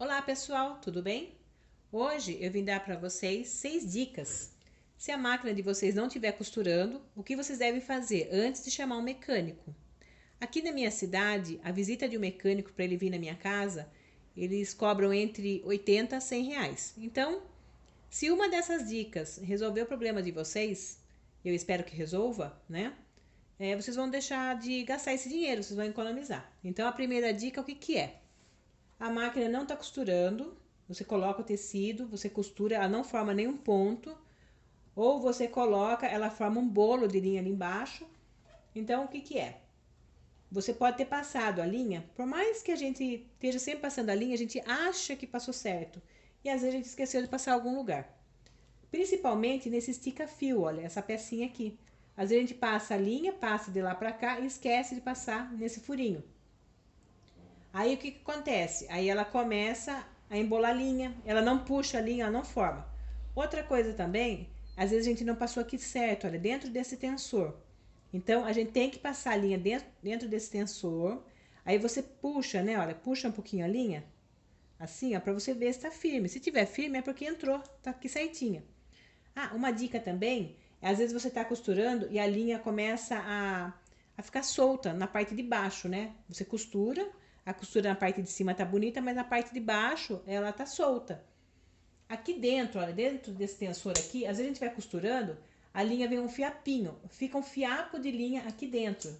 Olá pessoal, tudo bem? Hoje eu vim dar para vocês 6 dicas. Se a máquina de vocês não estiver costurando, o que vocês devem fazer antes de chamar um mecânico? Aqui na minha cidade, a visita de um mecânico para ele vir na minha casa, eles cobram entre 80 a 100 reais. Então, se uma dessas dicas resolver o problema de vocês, eu espero que resolva, né? Vocês vão deixar de gastar esse dinheiro, vocês vão economizar. Então, a primeira dica, o que que é? A máquina não está costurando, você coloca o tecido, você costura, ela não forma nenhum ponto, ou você coloca, ela forma um bolo de linha ali embaixo. Então, o que que é? Você pode ter passado a linha, por mais que a gente esteja sempre passando a linha, a gente acha que passou certo. E às vezes a gente esqueceu de passar em algum lugar. Principalmente nesse estica-fio, olha, essa pecinha aqui. Às vezes a gente passa a linha, passa de lá para cá e esquece de passar nesse furinho. Aí o que que acontece? Aí ela começa a embolar a linha, ela não puxa a linha, ela não forma. Outra coisa também, às vezes a gente não passou aqui certo, olha, dentro desse tensor. Então a gente tem que passar a linha dentro desse tensor. Aí você puxa, né? Olha, puxa um pouquinho a linha, assim, ó, para você ver se tá firme. Se tiver firme é porque entrou, tá aqui certinha. Ah, uma dica também, é às vezes você tá costurando e a linha começa a ficar solta na parte de baixo, né? Você costura, a costura na parte de cima tá bonita, mas na parte de baixo ela tá solta. Aqui dentro, olha, dentro desse tensor aqui, às vezes a gente vai costurando, a linha vem um fiapinho, fica um fiapo de linha aqui dentro.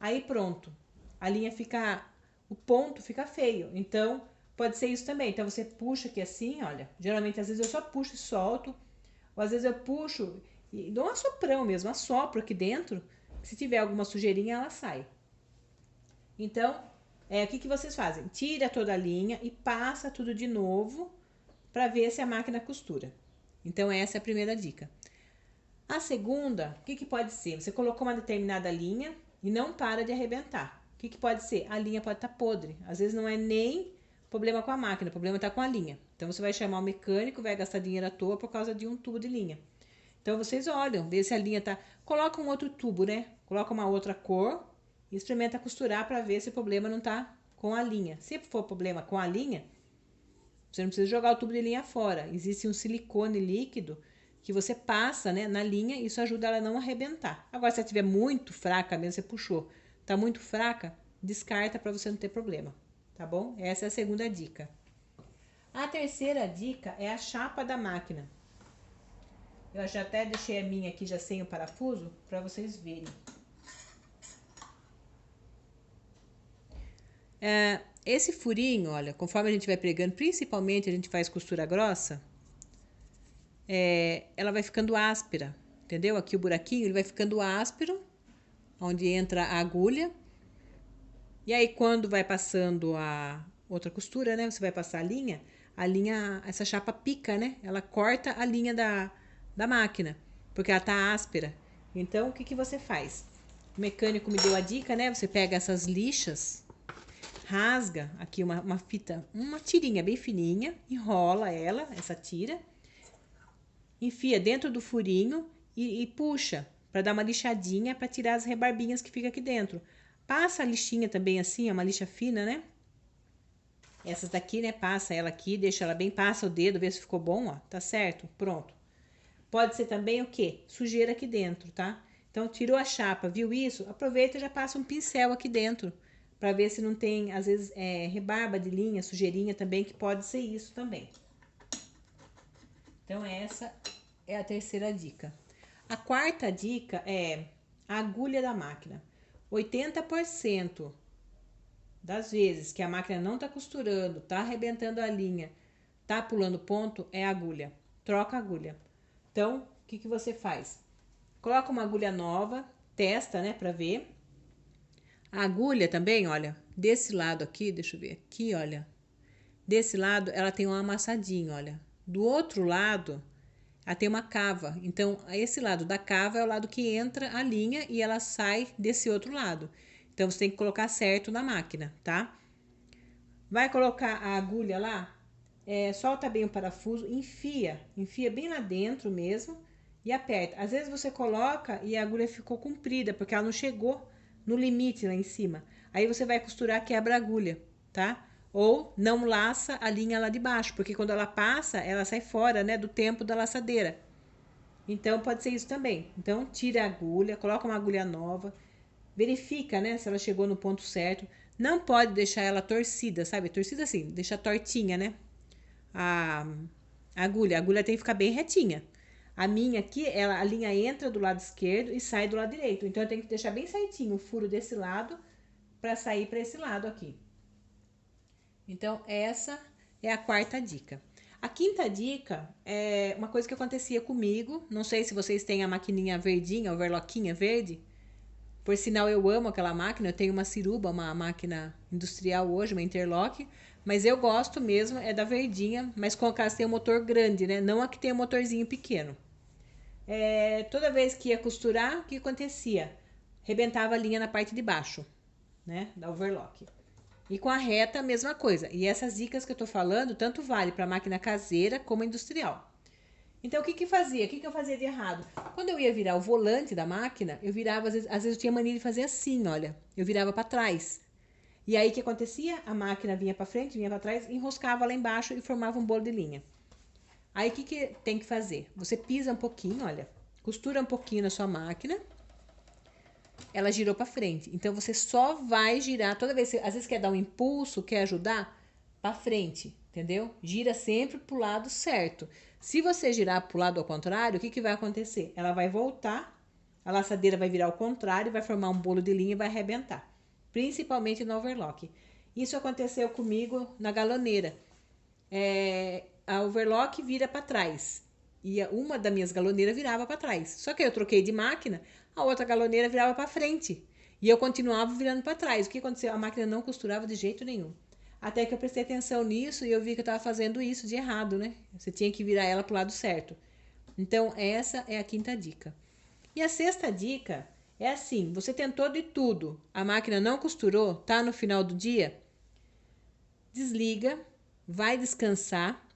Aí pronto, a linha fica, o ponto fica feio. Então, pode ser isso também. Então você puxa aqui assim, olha. Geralmente às vezes eu só puxo e solto, ou às vezes eu puxo e dou um assoprão mesmo, assopro aqui dentro. Se tiver alguma sujeirinha, ela sai. Então, o que que vocês fazem? Tira toda a linha e passa tudo de novo para ver se a máquina costura. Então, essa é a primeira dica. A segunda, o que que pode ser? Você colocou uma determinada linha e não para de arrebentar. O que que pode ser? A linha pode estar podre. Às vezes não é nem problema com a máquina, o problema está com a linha. Então você vai chamar o mecânico, vai gastar dinheiro à toa por causa de um tubo de linha. Então vocês olham, vê se a linha tá. Coloca um outro tubo, né? Coloca uma outra cor e experimenta costurar para ver se o problema não tá com a linha. Se for problema com a linha, você não precisa jogar o tubo de linha fora. Existe um silicone líquido que você passa, né, na linha e isso ajuda ela a não arrebentar. Agora, se ela estiver muito fraca mesmo, você puxou, tá muito fraca, descarta para você não ter problema, tá bom? Essa é a segunda dica. A terceira dica é a chapa da máquina. Eu já até deixei a minha aqui já sem o parafuso para vocês verem. Esse furinho, olha, conforme a gente vai pregando, principalmente a gente faz costura grossa, ela vai ficando áspera, entendeu? Aqui o buraquinho ele vai ficando áspero, onde entra a agulha. E aí quando vai passando a outra costura, né? Você vai passar a linha, essa chapa pica, né? Ela corta a linha da máquina, porque ela tá áspera. Então o que que você faz? O mecânico me deu a dica, né? Você pega essas lixas, rasga aqui uma fita, uma tirinha bem fininha, enrola ela, essa tira, enfia dentro do furinho e puxa para dar uma lixadinha para tirar as rebarbinhas que fica aqui dentro. Passa a lixinha também assim, é uma lixa fina, né? Essas daqui, né? Passa ela aqui, deixa ela bem, passa o dedo, vê se ficou bom, ó. Tá certo? Pronto. Pode ser também o quê? Sujeira aqui dentro, tá? Então, tirou a chapa, viu isso? Aproveita e já passa um pincel aqui dentro para ver se não tem, às vezes, rebarba de linha, sujeirinha também, que pode ser isso também. Então, essa é a terceira dica. A quarta dica é a agulha da máquina. 80% das vezes que a máquina não está costurando, está arrebentando a linha, está pulando ponto, é a agulha. Troca a agulha. Então, o que que você faz? Coloca uma agulha nova, testa, né, para ver. A agulha também, olha, desse lado aqui, deixa eu ver aqui, olha. Desse lado ela tem um amassadinho, olha. Do outro lado, ela tem uma cava. Então, esse lado da cava é o lado que entra a linha e ela sai desse outro lado. Então, você tem que colocar certo na máquina, tá? Vai colocar a agulha lá, solta bem o parafuso, enfia bem lá dentro mesmo e aperta. Às vezes você coloca e a agulha ficou comprida, porque ela não chegou no limite lá em cima. Aí você vai costurar, quebra a agulha, tá? ou não laça a linha lá de baixo, porque quando ela passa, ela sai fora, né, do tempo da laçadeira. Então, pode ser isso também. Então, tira a agulha, coloca uma agulha nova, verifica, né, se ela chegou no ponto certo. Não pode deixar ela torcida, sabe? Torcida assim, deixa tortinha, né? A, a agulha tem que ficar bem retinha. A minha aqui, a linha entra do lado esquerdo e sai do lado direito. Então, eu tenho que deixar bem certinho o furo desse lado para sair para esse lado aqui. Então, essa é a quarta dica. A quinta dica é uma coisa que acontecia comigo. Não sei se vocês têm a maquininha verdinha, a overlockinha verde. Por sinal, eu amo aquela máquina. Eu tenho uma Ciruba, uma máquina industrial hoje, uma Interlock. Mas eu gosto mesmo é da verdinha, mas com aquelas que tem um motor grande, né? Não a que tem um motorzinho pequeno. Toda vez que ia costurar, o que acontecia? Rebentava a linha na parte de baixo, né? Da overlock. E com a reta, a mesma coisa. E essas dicas que eu tô falando, tanto vale para máquina caseira como industrial. Então, o que que fazia? O que que eu fazia de errado? Quando eu ia virar o volante da máquina, eu virava, às vezes eu tinha mania de fazer assim, olha. Eu virava para trás. E aí, o que acontecia? A máquina vinha para frente, vinha para trás, enroscava lá embaixo e formava um bolo de linha. Aí, o que que tem que fazer? Você pisa um pouquinho, olha. Costura um pouquinho na sua máquina, ela girou para frente. Então você só vai girar toda vez, às vezes quer dar um impulso, quer ajudar para frente, entendeu? Gira sempre pro lado certo. Se você girar pro lado ao contrário, o que que vai acontecer? Ela vai voltar, a laçadeira vai virar ao contrário, vai formar um bolo de linha e vai arrebentar. Principalmente no overlock. Isso aconteceu comigo na galoneira. A overlock vira para trás e uma das minhas galoneiras virava para trás. Só que eu troquei de máquina, a outra galoneira virava para frente e eu continuava virando para trás. O que aconteceu? A máquina não costurava de jeito nenhum. Até que eu prestei atenção nisso e eu vi que eu estava fazendo isso de errado, né? Você tinha que virar ela para o lado certo. Então, essa é a quinta dica. E a sexta dica é assim: você tentou de tudo, a máquina não costurou, tá no final do dia? Desliga, vai descansar.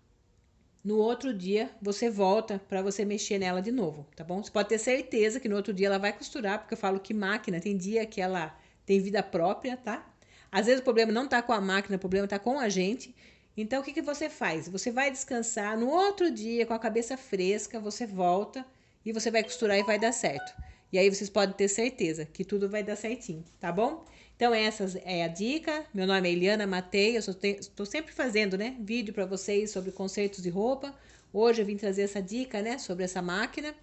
No outro dia, você volta para você mexer nela de novo, tá bom? Você pode ter certeza que no outro dia ela vai costurar, porque eu falo que máquina tem dia que ela tem vida própria, tá? Às vezes o problema não tá com a máquina, o problema tá com a gente. Então, o que que você faz? Você vai descansar, no outro dia, com a cabeça fresca, você volta e você vai costurar e vai dar certo. E aí vocês podem ter certeza que tudo vai dar certinho, tá bom? Então, essa é a dica. Meu nome é Eliana Matei, eu estou sempre fazendo, né, vídeo para vocês sobre consertos de roupa. Hoje eu vim trazer essa dica, né, sobre essa máquina,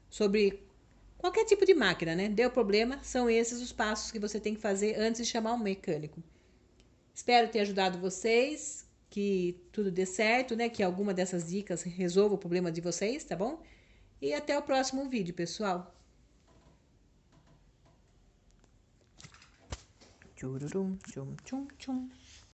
sobre qualquer tipo de máquina, né? Deu problema, são esses os passos que você tem que fazer antes de chamar um mecânico. Espero ter ajudado vocês, que tudo dê certo, né, que alguma dessas dicas resolva o problema de vocês, tá bom? E até o próximo vídeo, pessoal. Tchururum, tchum, tchum, tchum.